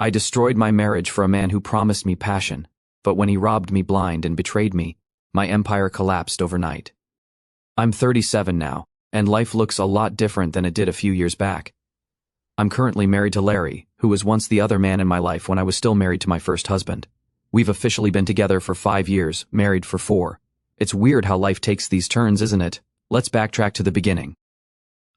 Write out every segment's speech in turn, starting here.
I destroyed my marriage for a man who promised me passion, but when he robbed me blind and betrayed me, my empire collapsed overnight. I'm 37 now, and life looks a lot different than it did a few years back. I'm currently married to Larry, who was once the other man in my life when I was still married to my first husband. We've officially been together for 5 years, married for 4. It's weird how life takes these turns, isn't it? Let's backtrack to the beginning.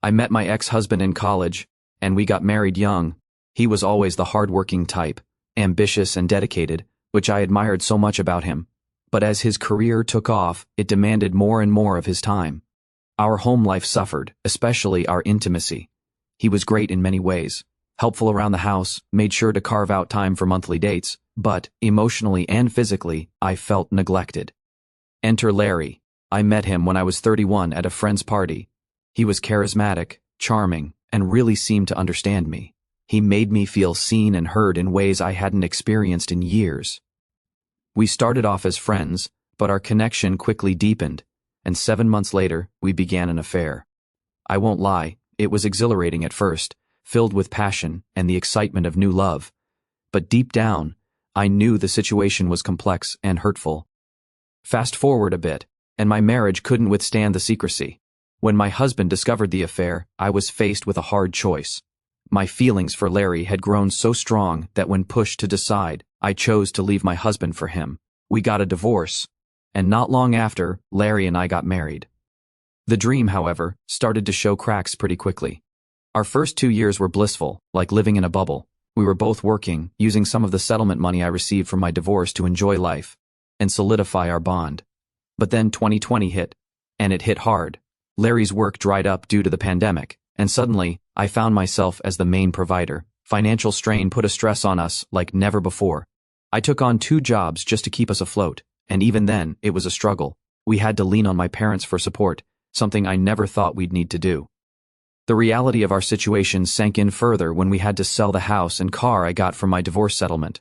I met my ex-husband in college, and we got married young. He was always the hard-working type, ambitious and dedicated, which I admired so much about him. But as his career took off, it demanded more and more of his time. Our home life suffered, especially our intimacy. He was great in many ways, helpful around the house, made sure to carve out time for monthly dates, but emotionally and physically, I felt neglected. Enter Larry. I met him when I was 31 at a friend's party. He was charismatic, charming, and really seemed to understand me. He made me feel seen and heard in ways I hadn't experienced in years. We started off as friends, but our connection quickly deepened, and 7 months later, we began an affair. I won't lie, it was exhilarating at first, filled with passion and the excitement of new love. But deep down, I knew the situation was complex and hurtful. Fast forward a bit, and my marriage couldn't withstand the secrecy. When my husband discovered the affair, I was faced with a hard choice. My feelings for Larry had grown so strong that when pushed to decide, I chose to leave my husband for him. We got a divorce, and not long after, Larry and I got married. The dream, however, started to show cracks pretty quickly. Our first 2 years were blissful, like living in a bubble. We were both working, using some of the settlement money I received from my divorce to enjoy life and solidify our bond. But then 2020 hit, and it hit hard. Larry's work dried up due to the pandemic, and suddenly, I found myself as the main provider. Financial strain put a stress on us like never before. I took on 2 jobs just to keep us afloat, and even then, it was a struggle. We had to lean on my parents for support, something I never thought we'd need to do. The reality of our situation sank in further when we had to sell the house and car I got from my divorce settlement.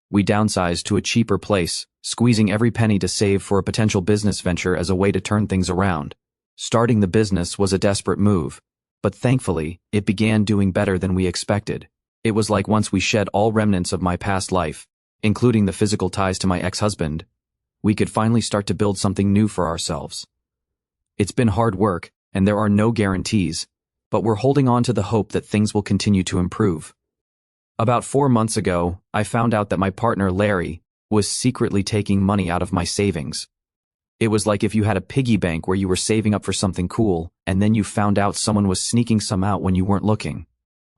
We downsized to a cheaper place, squeezing every penny to save for a potential business venture as a way to turn things around. Starting the business was a desperate move, but thankfully, it began doing better than we expected. It was like once we shed all remnants of my past life, including the physical ties to my ex-husband, we could finally start to build something new for ourselves. It's been hard work, and there are no guarantees, but we're holding on to the hope that things will continue to improve. About 4 months ago, I found out that my partner, Larry, was secretly taking money out of my savings. It was like if you had a piggy bank where you were saving up for something cool, and then you found out someone was sneaking some out when you weren't looking.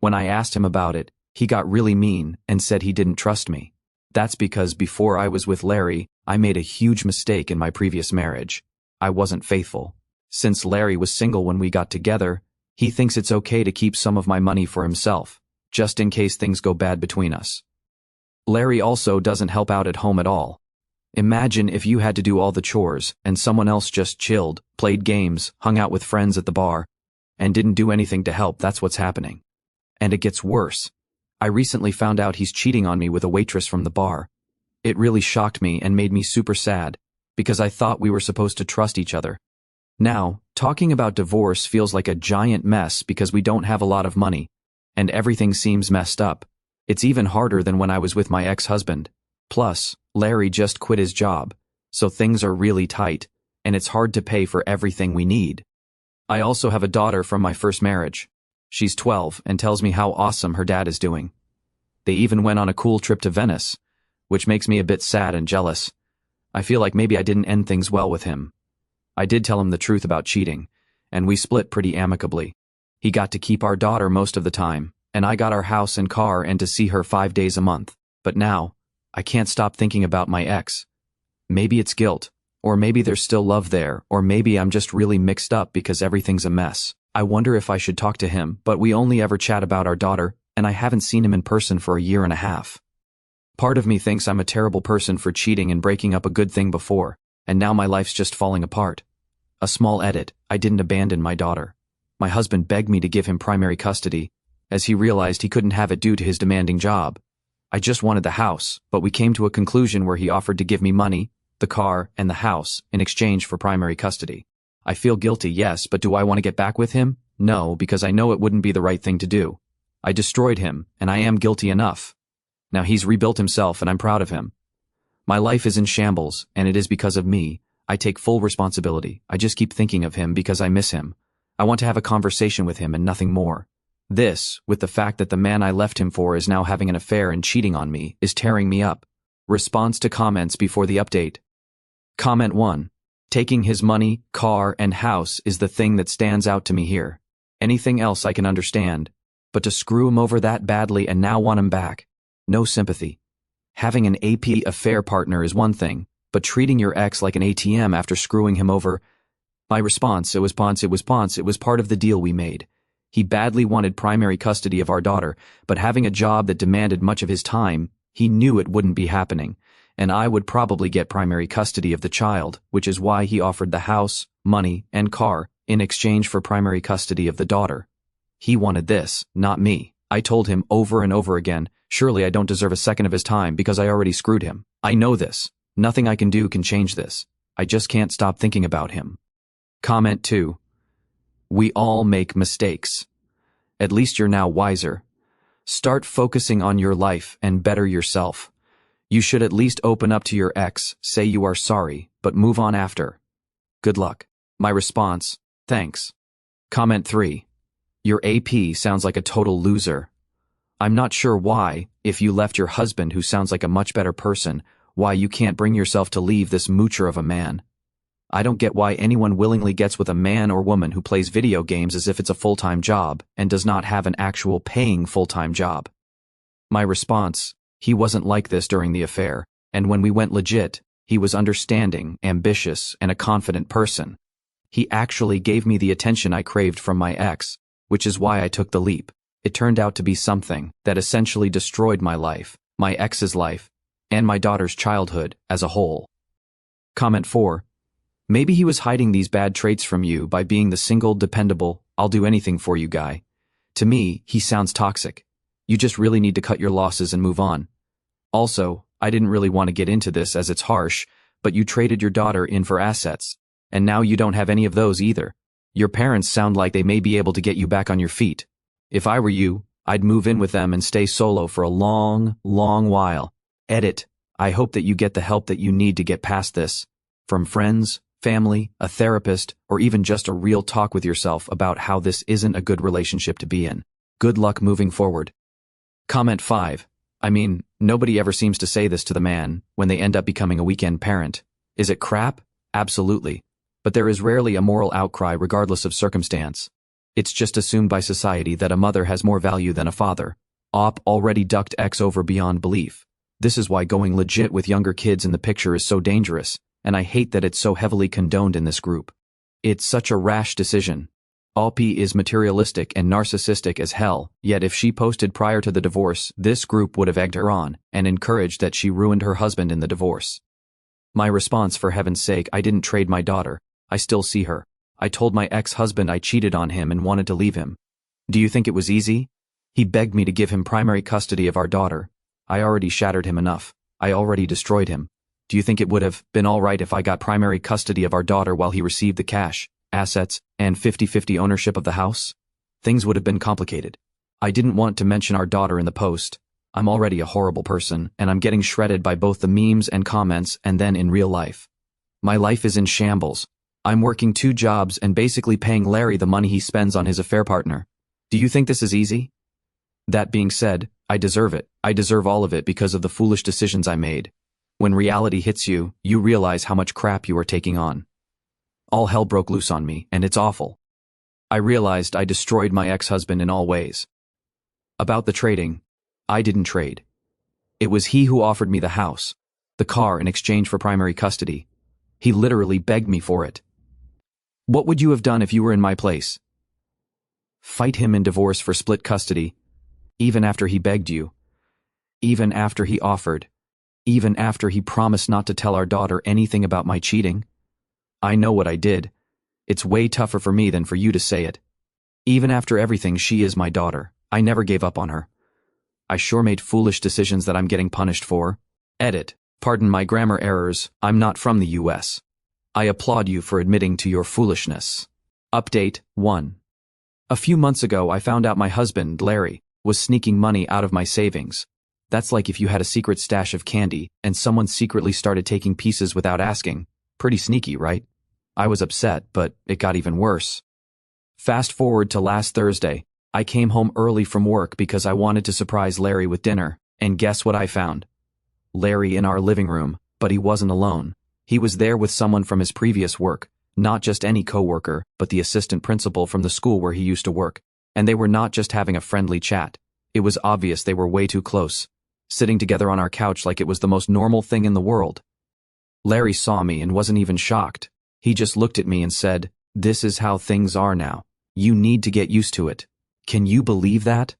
When I asked him about it, he got really mean and said he didn't trust me. That's because before I was with Larry, I made a huge mistake in my previous marriage. I wasn't faithful. Since Larry was single when we got together, he thinks it's okay to keep some of my money for himself, just in case things go bad between us. Larry also doesn't help out at home at all. Imagine if you had to do all the chores and someone else just chilled, played games, hung out with friends at the bar, and didn't do anything to help. That's what's happening. And it gets worse. I recently found out he's cheating on me with a waitress from the bar. It really shocked me and made me super sad, because I thought we were supposed to trust each other. Now, talking about divorce feels like a giant mess because we don't have a lot of money, and everything seems messed up. It's even harder than when I was with my ex-husband. Plus, Larry just quit his job, so things are really tight, and it's hard to pay for everything we need. I also have a daughter from my first marriage. She's 12 and tells me how awesome her dad is doing. They even went on a cool trip to Venice, which makes me a bit sad and jealous. I feel like maybe I didn't end things well with him. I did tell him the truth about cheating, and we split pretty amicably. He got to keep our daughter most of the time, and I got our house and car and to see her 5 days a month. But now, I can't stop thinking about my ex. Maybe it's guilt, or maybe there's still love there, or maybe I'm just really mixed up because everything's a mess. I wonder if I should talk to him, but we only ever chat about our daughter, and I haven't seen him in person for a year and a half. Part of me thinks I'm a terrible person for cheating and breaking up a good thing before, and now my life's just falling apart. A small edit: I didn't abandon my daughter. My husband begged me to give him primary custody, as he realized he couldn't have it due to his demanding job. I just wanted the house, but we came to a conclusion where he offered to give me money, the car, and the house in exchange for primary custody. I feel guilty, yes, but do I want to get back with him? No, because I know it wouldn't be the right thing to do. I destroyed him, and I am guilty enough. Now he's rebuilt himself and I'm proud of him. My life is in shambles, and it is because of me. I take full responsibility. I just keep thinking of him because I miss him. I want to have a conversation with him and nothing more. This, with the fact that the man I left him for is now having an affair and cheating on me, is tearing me up. Response to comments before the update. Comment 1. Taking his money, car, and house is the thing that stands out to me here. Anything else I can understand. But to screw him over that badly and now want him back. No sympathy. Having an AP affair partner is one thing, but treating your ex like an ATM after screwing him over. My response, it was part of the deal we made. He badly wanted primary custody of our daughter, but having a job that demanded much of his time, he knew it wouldn't be happening, and I would probably get primary custody of the child, which is why he offered the house, money, and car in exchange for primary custody of the daughter. He wanted this, not me. I told him over and over again, surely I don't deserve a second of his time because I already screwed him. I know this. Nothing I can do can change this. I just can't stop thinking about him. Comment 2. We all make mistakes. At least you're now wiser. Start focusing on your life and better yourself. You should at least open up to your ex, say you are sorry, but move on after. Good luck. My response, thanks. Comment 3. Your AP sounds like a total loser. I'm not sure why, if you left your husband who sounds like a much better person, why you can't bring yourself to leave this moocher of a man. I don't get why anyone willingly gets with a man or woman who plays video games as if it's a full-time job and does not have an actual paying full-time job. My response, he wasn't like this during the affair, and when we went legit, he was understanding, ambitious, and a confident person. He actually gave me the attention I craved from my ex, which is why I took the leap. It turned out to be something that essentially destroyed my life, my ex's life, and my daughter's childhood as a whole. Comment 4. Maybe he was hiding these bad traits from you by being the single, dependable, I'll do anything for you guy. To me, he sounds toxic. You just really need to cut your losses and move on. Also, I didn't really want to get into this as it's harsh, but you traded your daughter in for assets, and now you don't have any of those either. Your parents sound like they may be able to get you back on your feet. If I were you, I'd move in with them and stay solo for a long, long while. Edit. I hope that you get the help that you need to get past this. From friends, family, a therapist, or even just a real talk with yourself about how this isn't a good relationship to be in. Good luck moving forward. Comment 5. I mean, nobody ever seems to say this to the man when they end up becoming a weekend parent. Is it crap? Absolutely. But there is rarely a moral outcry regardless of circumstance. It's just assumed by society that a mother has more value than a father. Op already ducked X over beyond belief. This is why going legit with younger kids in the picture is so dangerous, and I hate that it's so heavily condoned in this group. It's such a rash decision. OP is materialistic and narcissistic as hell, yet if she posted prior to the divorce, this group would have egged her on and encouraged that she ruined her husband in the divorce. My response, for heaven's sake, I didn't trade my daughter. I still see her. I told my ex-husband I cheated on him and wanted to leave him. Do you think it was easy? He begged me to give him primary custody of our daughter. I already shattered him enough. I already destroyed him. Do you think it would have been all right if I got primary custody of our daughter while he received the cash, assets, and 50-50 ownership of the house? Things would have been complicated. I didn't want to mention our daughter in the post. I'm already a horrible person, and I'm getting shredded by both the memes and comments and then in real life. My life is in shambles. I'm working 2 jobs and basically paying Larry the money he spends on his affair partner. Do you think this is easy? That being said, I deserve it. I deserve all of it because of the foolish decisions I made. When reality hits you, you realize how much crap you are taking on. All hell broke loose on me, and it's awful. I realized I destroyed my ex-husband in all ways. About the trading, I didn't trade. It was he who offered me the house, the car in exchange for primary custody. He literally begged me for it. What would you have done if you were in my place? Fight him in divorce for split custody, even after he begged you, even after he offered, even after he promised not to tell our daughter anything about my cheating? I know what I did. It's way tougher for me than for you to say it. Even after everything, she is my daughter. I never gave up on her. I sure made foolish decisions that I'm getting punished for. Edit. Pardon my grammar errors, I'm not from the US. I applaud you for admitting to your foolishness. Update 1. A few months ago I found out my husband, Larry, was sneaking money out of my savings. That's like if you had a secret stash of candy and someone secretly started taking pieces without asking. Pretty sneaky, right? I was upset, but it got even worse. Fast forward to last Thursday. I came home early from work because I wanted to surprise Larry with dinner, and guess what I found? Larry in our living room, but he wasn't alone. He was there with someone from his previous work, not just any coworker, but the assistant principal from the school where he used to work, and they were not just having a friendly chat. It was obvious they were way too close, sitting together on our couch like it was the most normal thing in the world. Larry saw me and wasn't even shocked. He just looked at me and said, "This is how things are now. You need to get used to it." Can you believe that?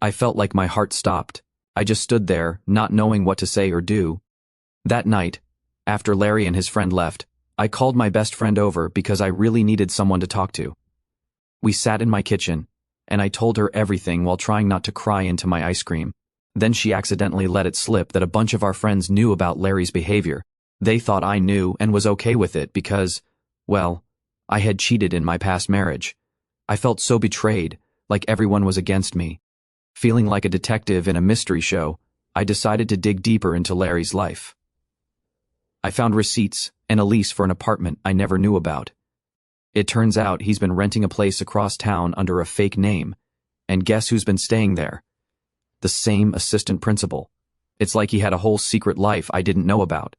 I felt like my heart stopped. I just stood there, not knowing what to say or do. That night, after Larry and his friend left, I called my best friend over because I really needed someone to talk to. We sat in my kitchen, and I told her everything while trying not to cry into my ice cream. Then she accidentally let it slip that a bunch of our friends knew about Larry's behavior. They thought I knew and was okay with it because, well, I had cheated in my past marriage. I felt so betrayed, like everyone was against me. Feeling like a detective in a mystery show, I decided to dig deeper into Larry's life. I found receipts and a lease for an apartment I never knew about. It turns out he's been renting a place across town under a fake name, and guess who's been staying there? The same assistant principal. It's like he had a whole secret life I didn't know about.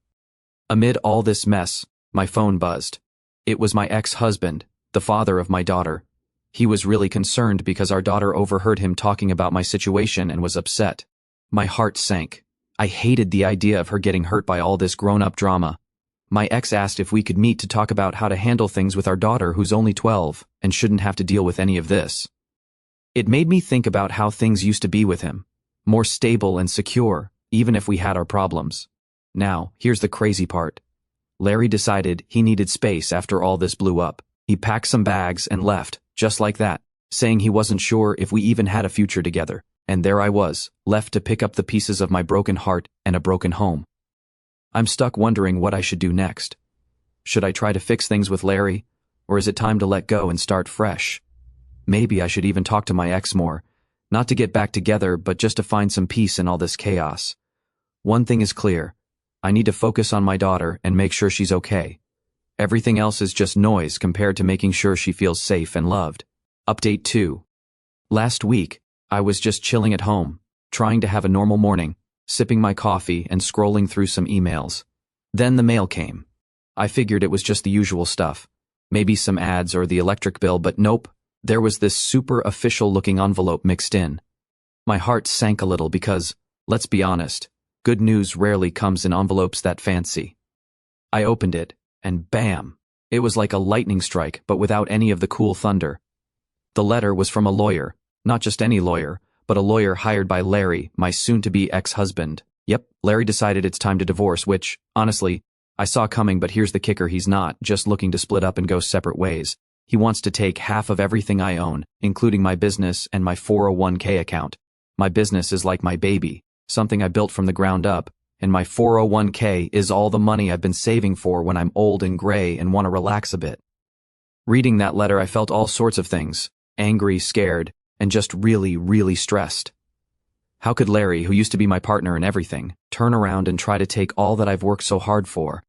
Amid all this mess, my phone buzzed. It was my ex-husband, the father of my daughter. He was really concerned because our daughter overheard him talking about my situation and was upset. My heart sank. I hated the idea of her getting hurt by all this grown-up drama. My ex asked if we could meet to talk about how to handle things with our daughter who's only 12 and shouldn't have to deal with any of this. It made me think about how things used to be with him. More stable and secure, even if we had our problems. Now, here's the crazy part. Larry decided he needed space after all this blew up. He packed some bags and left, just like that, saying he wasn't sure if we even had a future together. And there I was, left to pick up the pieces of my broken heart and a broken home. I'm stuck wondering what I should do next. Should I try to fix things with Larry, or is it time to let go and start fresh? Maybe I should even talk to my ex more, not to get back together, but just to find some peace in all this chaos. One thing is clear. I need to focus on my daughter and make sure she's okay. Everything else is just noise compared to making sure she feels safe and loved. Update 2. Last week, I was just chilling at home, trying to have a normal morning, sipping my coffee and scrolling through some emails. Then the mail came. I figured it was just the usual stuff, maybe some ads or the electric bill, but nope, there was this super official-looking envelope mixed in. My heart sank a little because, let's be honest, good news rarely comes in envelopes that fancy. I opened it, and bam! It was like a lightning strike, but without any of the cool thunder. The letter was from a lawyer, not just any lawyer, but a lawyer hired by Larry, my soon-to-be ex-husband. Yep, Larry decided it's time to divorce, which, honestly, I saw coming, but here's the kicker: he's not just looking to split up and go separate ways. He wants to take half of everything I own, including my business and my 401k account. My business is like my baby, something I built from the ground up, and my 401k is all the money I've been saving for when I'm old and gray and want to relax a bit. Reading that letter, I felt all sorts of things: angry, scared, and just really, really stressed. How could Larry, who used to be my partner in everything, turn around and try to take all that I've worked so hard for?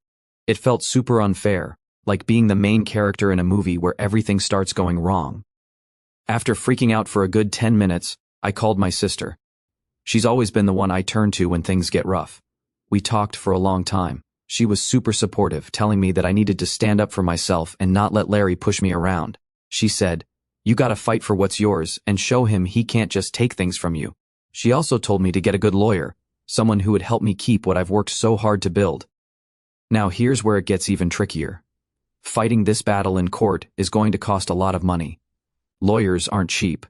It felt super unfair, like being the main character in a movie where everything starts going wrong. After freaking out for a good 10 minutes, I called my sister. She's always been the one I turn to when things get rough. We talked for a long time. She was super supportive, telling me that I needed to stand up for myself and not let Larry push me around. She said, "You gotta fight for what's yours and show him he can't just take things from you." She also told me to get a good lawyer, someone who would help me keep what I've worked so hard to build. Now here's where it gets even trickier. Fighting this battle in court is going to cost a lot of money. Lawyers aren't cheap,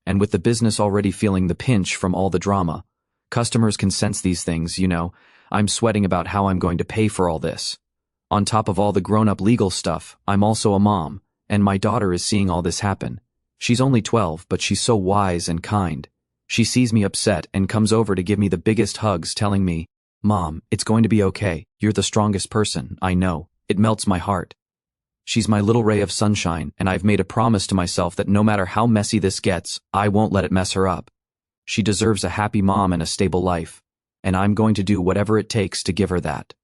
and with the business already feeling the pinch from all the drama, customers can sense these things, I'm sweating about how I'm going to pay for all this. On top of all the grown-up legal stuff, I'm also a mom, and my daughter is seeing all this happen. She's only 12, but she's so wise and kind. She sees me upset and comes over to give me the biggest hugs, telling me, "Mom, it's going to be okay. You're the strongest person, I know." It melts my heart. She's my little ray of sunshine, and I've made a promise to myself that no matter how messy this gets, I won't let it mess her up. She deserves a happy mom and a stable life, and I'm going to do whatever it takes to give her that.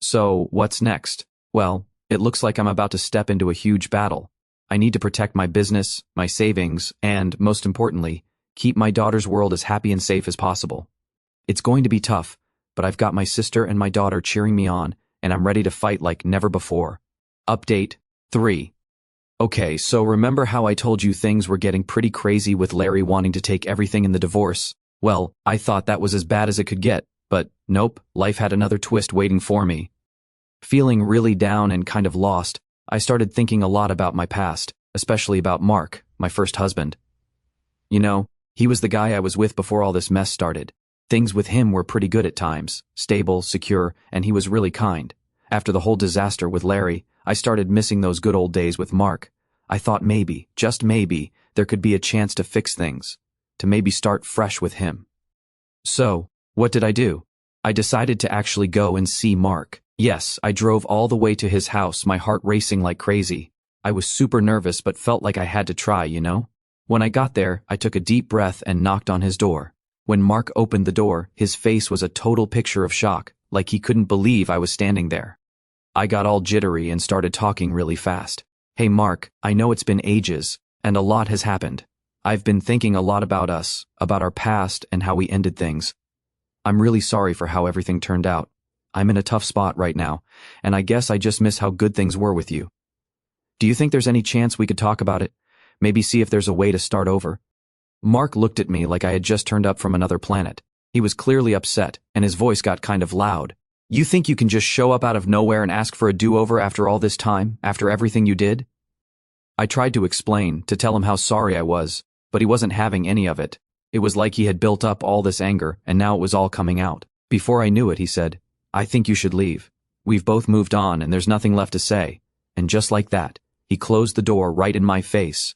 So, what's next? Well, it looks like I'm about to step into a huge battle. I need to protect my business, my savings, and, most importantly, keep my daughter's world as happy and safe as possible. It's going to be tough, but I've got my sister and my daughter cheering me on, and I'm ready to fight like never before. Update 3. Okay, so remember how I told you things were getting pretty crazy with Larry wanting to take everything in the divorce? Well, I thought that was as bad as it could get, but nope, life had another twist waiting for me. Feeling really down and kind of lost, I started thinking a lot about my past, especially about Mark, my first husband. You know, he was the guy I was with before all this mess started. Things with him were pretty good at times, stable, secure, and he was really kind. After the whole disaster with Larry, I started missing those good old days with Mark. I thought maybe, just maybe, there could be a chance to fix things, to maybe start fresh with him. So, what did I do? I decided to actually go and see Mark. Yes, I drove all the way to his house, my heart racing like crazy. I was super nervous but felt like I had to try, you know? When I got there, I took a deep breath and knocked on his door. When Mark opened the door, his face was a total picture of shock, like he couldn't believe I was standing there. I got all jittery and started talking really fast. Hey Mark, I know it's been ages, and a lot has happened. I've been thinking a lot about us, about our past and how we ended things. I'm really sorry for how everything turned out. I'm in a tough spot right now, and I guess I just miss how good things were with you. Do you think there's any chance we could talk about it? Maybe see if there's a way to start over? Mark looked at me like I had just turned up from another planet. He was clearly upset, and his voice got kind of loud. You think you can just show up out of nowhere and ask for a do-over after all this time, after everything you did? I tried to explain, to tell him how sorry I was, but he wasn't having any of it. It was like he had built up all this anger, and now it was all coming out. Before I knew it, he said, I think you should leave. We've both moved on, and there's nothing left to say. And just like that, he closed the door right in my face.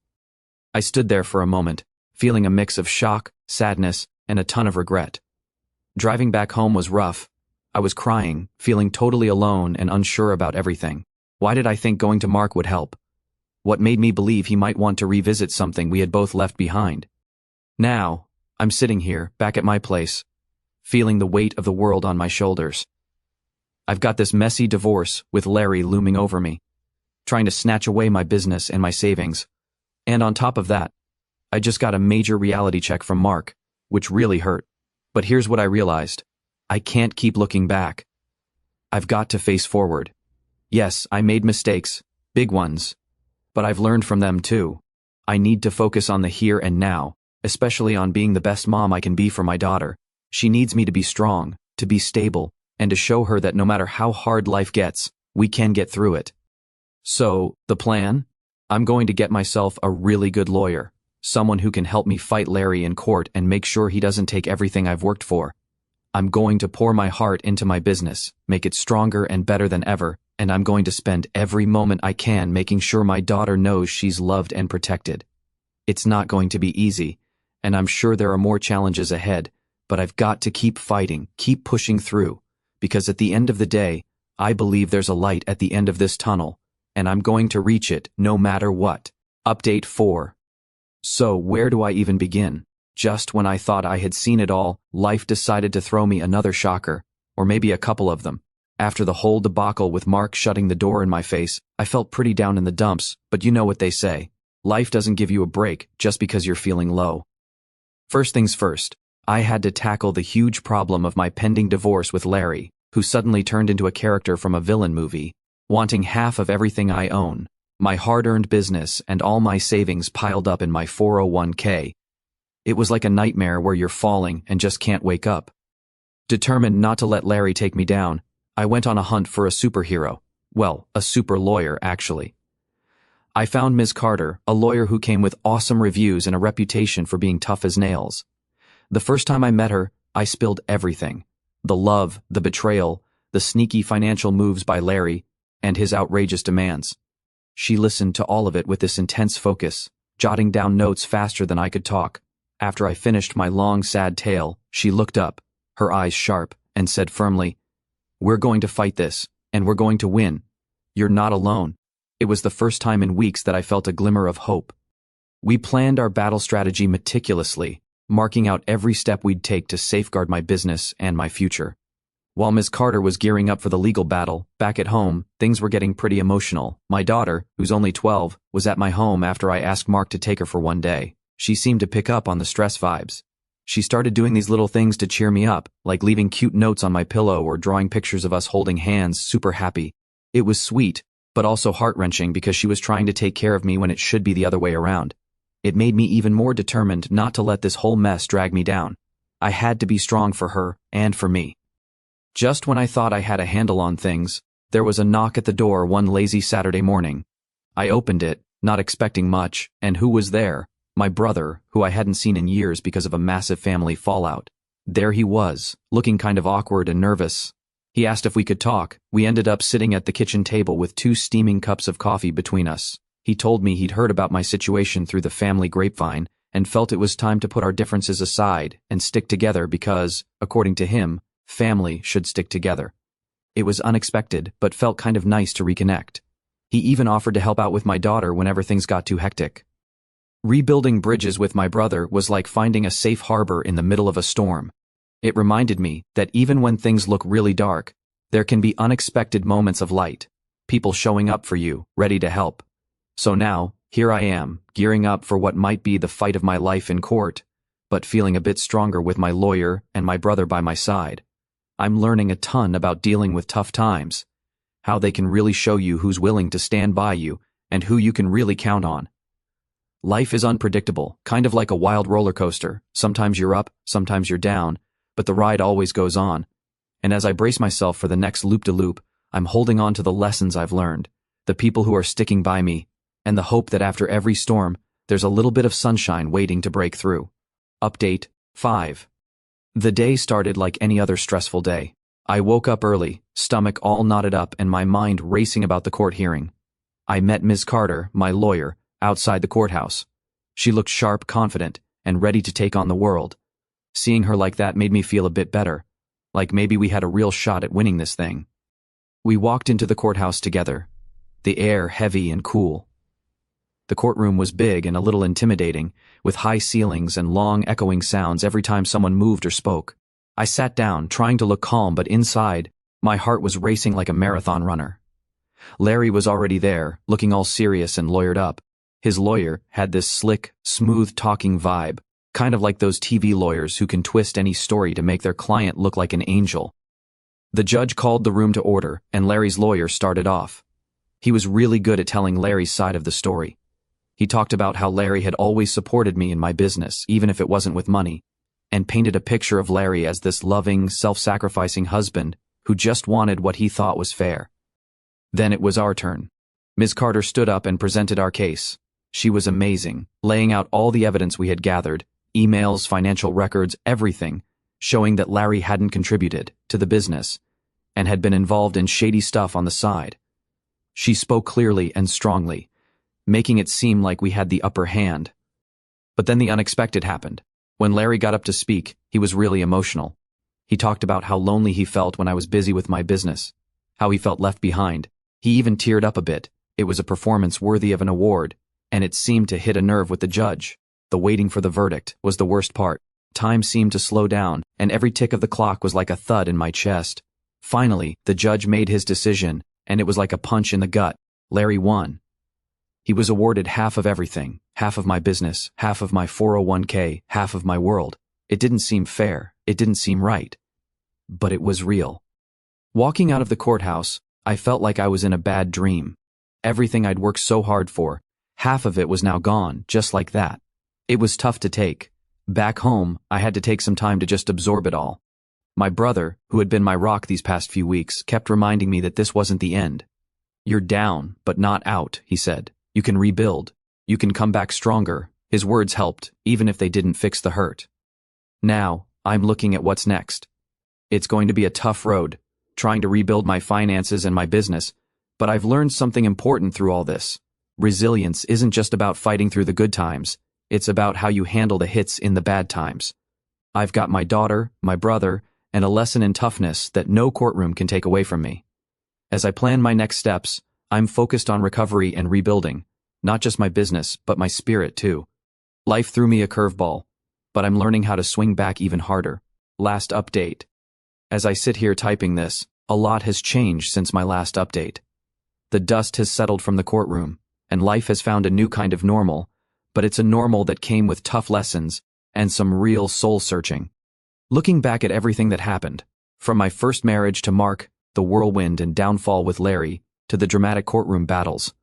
I stood there for a moment, feeling a mix of shock, sadness, and a ton of regret. Driving back home was rough. I was crying, feeling totally alone and unsure about everything. Why did I think going to Mark would help? What made me believe he might want to revisit something we had both left behind? Now, I'm sitting here, back at my place, feeling the weight of the world on my shoulders. I've got this messy divorce with Larry looming over me, trying to snatch away my business and my savings. And on top of that, I just got a major reality check from Mark, which really hurt. But here's what I realized. I can't keep looking back. I've got to face forward. Yes, I made mistakes, big ones, but I've learned from them too. I need to focus on the here and now, especially on being the best mom I can be for my daughter. She needs me to be strong, to be stable, and to show her that no matter how hard life gets, we can get through it. So, the plan? I'm going to get myself a really good lawyer, someone who can help me fight Larry in court and make sure he doesn't take everything I've worked for. I'm going to pour my heart into my business, make it stronger and better than ever, and I'm going to spend every moment I can making sure my daughter knows she's loved and protected. It's not going to be easy, and I'm sure there are more challenges ahead, but I've got to keep fighting, keep pushing through, because at the end of the day, I believe there's a light at the end of this tunnel, and I'm going to reach it no matter what. Update 4. So where do I even begin? Just when I thought I had seen it all, life decided to throw me another shocker, or maybe a couple of them. After the whole debacle with Mark shutting the door in my face, I felt pretty down in the dumps, but you know what they say. Life doesn't give you a break just because you're feeling low. First things first, I had to tackle the huge problem of my pending divorce with Larry, who suddenly turned into a character from a villain movie, wanting half of everything I own, my hard-earned business and all my savings piled up in my 401k. It was like a nightmare where you're falling and just can't wake up. Determined not to let Larry take me down, I went on a hunt for a superhero. Well, a super lawyer, actually. I found Ms. Carter, a lawyer who came with awesome reviews and a reputation for being tough as nails. The first time I met her, I spilled everything. The love, the betrayal, the sneaky financial moves by Larry, and his outrageous demands. She listened to all of it with this intense focus, jotting down notes faster than I could talk. After I finished my long, sad tale, she looked up, her eyes sharp, and said firmly, "We're going to fight this, and we're going to win. You're not alone." It was the first time in weeks that I felt a glimmer of hope. We planned our battle strategy meticulously, marking out every step we'd take to safeguard my business and my future. While Ms. Carter was gearing up for the legal battle, back at home, things were getting pretty emotional. My daughter, who's only 12, was at my home after I asked Mark to take her for one day. She seemed to pick up on the stress vibes. She started doing these little things to cheer me up, like leaving cute notes on my pillow or drawing pictures of us holding hands, super happy. It was sweet, but also heart-wrenching because she was trying to take care of me when it should be the other way around. It made me even more determined not to let this whole mess drag me down. I had to be strong for her and for me. Just when I thought I had a handle on things, there was a knock at the door one lazy Saturday morning. I opened it, not expecting much, and who was there? My brother, who I hadn't seen in years because of a massive family fallout. There he was, looking kind of awkward and nervous. He asked if we could talk. We ended up sitting at the kitchen table with 2 steaming cups of coffee between us. He told me he'd heard about my situation through the family grapevine and felt it was time to put our differences aside and stick together because, according to him, family should stick together. It was unexpected, but felt kind of nice to reconnect. He even offered to help out with my daughter whenever things got too hectic. Rebuilding bridges with my brother was like finding a safe harbor in the middle of a storm. It reminded me that even when things look really dark, there can be unexpected moments of light, people showing up for you, ready to help. So now, here I am, gearing up for what might be the fight of my life in court, but feeling a bit stronger with my lawyer and my brother by my side. I'm learning a ton about dealing with tough times, how they can really show you who's willing to stand by you and who you can really count on. Life is unpredictable, kind of like a wild roller coaster. Sometimes you're up, sometimes you're down, but the ride always goes on. And as I brace myself for the next loop-de-loop, I'm holding on to the lessons I've learned, the people who are sticking by me, and the hope that after every storm, there's a little bit of sunshine waiting to break through. Update 5. The day started like any other stressful day. I woke up early, stomach all knotted up and my mind racing about the court hearing. I met Ms. Carter, my lawyer, outside the courthouse. She looked sharp, confident, and ready to take on the world. Seeing her like that made me feel a bit better, like maybe we had a real shot at winning this thing. We walked into the courthouse together, the air heavy and cool. The courtroom was big and a little intimidating, with high ceilings and long echoing sounds every time someone moved or spoke. I sat down, trying to look calm, but inside, my heart was racing like a marathon runner. Larry was already there, looking all serious and lawyered up. His lawyer had this slick, smooth-talking vibe, kind of like those TV lawyers who can twist any story to make their client look like an angel. The judge called the room to order, and Larry's lawyer started off. He was really good at telling Larry's side of the story. He talked about how Larry had always supported me in my business, even if it wasn't with money, and painted a picture of Larry as this loving, self-sacrificing husband who just wanted what he thought was fair. Then it was our turn. Ms. Carter stood up and presented our case. She was amazing, laying out all the evidence we had gathered, emails, financial records, everything, showing that Larry hadn't contributed to the business and had been involved in shady stuff on the side. She spoke clearly and strongly, making it seem like we had the upper hand. But then the unexpected happened. When Larry got up to speak, he was really emotional. He talked about how lonely he felt when I was busy with my business, how he felt left behind. He even teared up a bit. It was a performance worthy of an award, and it seemed to hit a nerve with the judge. The waiting for the verdict was the worst part. Time seemed to slow down, and every tick of the clock was like a thud in my chest. Finally, the judge made his decision, and it was like a punch in the gut. Larry won. He was awarded half of everything, half of my business, half of my 401k, half of my world. It didn't seem fair, it didn't seem right. But it was real. Walking out of the courthouse, I felt like I was in a bad dream. Everything I'd worked so hard for, half of it was now gone, just like that. It was tough to take. Back home, I had to take some time to just absorb it all. My brother, who had been my rock these past few weeks, kept reminding me that this wasn't the end. "You're down, but not out," he said. "You can rebuild. You can come back stronger." His words helped, even if they didn't fix the hurt. Now, I'm looking at what's next. It's going to be a tough road, trying to rebuild my finances and my business, but I've learned something important through all this. Resilience isn't just about fighting through the good times, it's about how you handle the hits in the bad times. I've got my daughter, my brother, and a lesson in toughness that no courtroom can take away from me. As I plan my next steps, I'm focused on recovery and rebuilding, not just my business, but my spirit too. Life threw me a curveball. but I'm learning how to swing back even harder. Last update. As I sit here typing this, a lot has changed since my last update. The dust has settled from the courtroom, and life has found a new kind of normal, but it's a normal that came with tough lessons and some real soul-searching. Looking back at everything that happened, from my first marriage to Mark, the whirlwind and downfall with Larry, to the dramatic courtroom battles,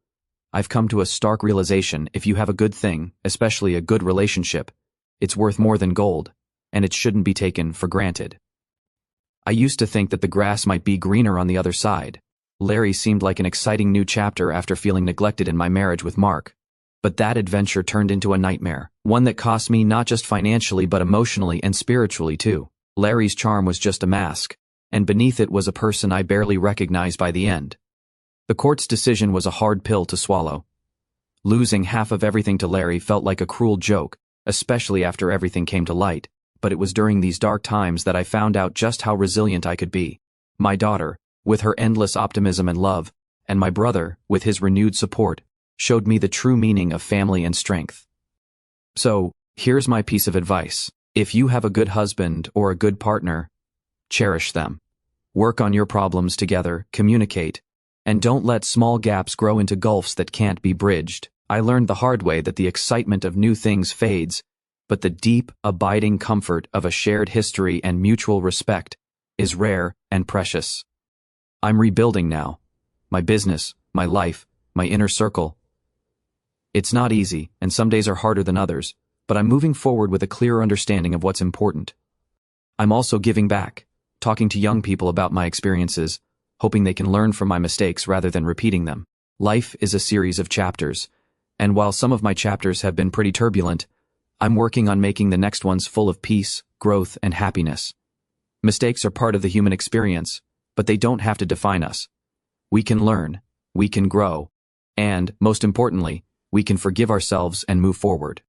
I've come to a stark realization: if you have a good thing, especially a good relationship, it's worth more than gold, and it shouldn't be taken for granted. I used to think that the grass might be greener on the other side. Larry seemed like an exciting new chapter after feeling neglected in my marriage with Mark. But that adventure turned into a nightmare, one that cost me not just financially but emotionally and spiritually too. Larry's charm was just a mask, and beneath it was a person I barely recognized by the end. The court's decision was a hard pill to swallow. Losing half of everything to Larry felt like a cruel joke, especially after everything came to light. But it was during these dark times that I found out just how resilient I could be. My daughter, with her endless optimism and love, and my brother, with his renewed support, showed me the true meaning of family and strength. So, here's my piece of advice. If you have a good husband or a good partner, cherish them. Work on your problems together, communicate, and don't let small gaps grow into gulfs that can't be bridged. I learned the hard way that the excitement of new things fades, but the deep, abiding comfort of a shared history and mutual respect is rare and precious. I'm rebuilding now. My business, my life, my inner circle. It's not easy, and some days are harder than others, but I'm moving forward with a clearer understanding of what's important. I'm also giving back, talking to young people about my experiences, hoping they can learn from my mistakes rather than repeating them. Life is a series of chapters, and while some of my chapters have been pretty turbulent, I'm working on making the next ones full of peace, growth, and happiness. Mistakes are part of the human experience, but they don't have to define us. We can learn, we can grow, and, most importantly, we can forgive ourselves and move forward.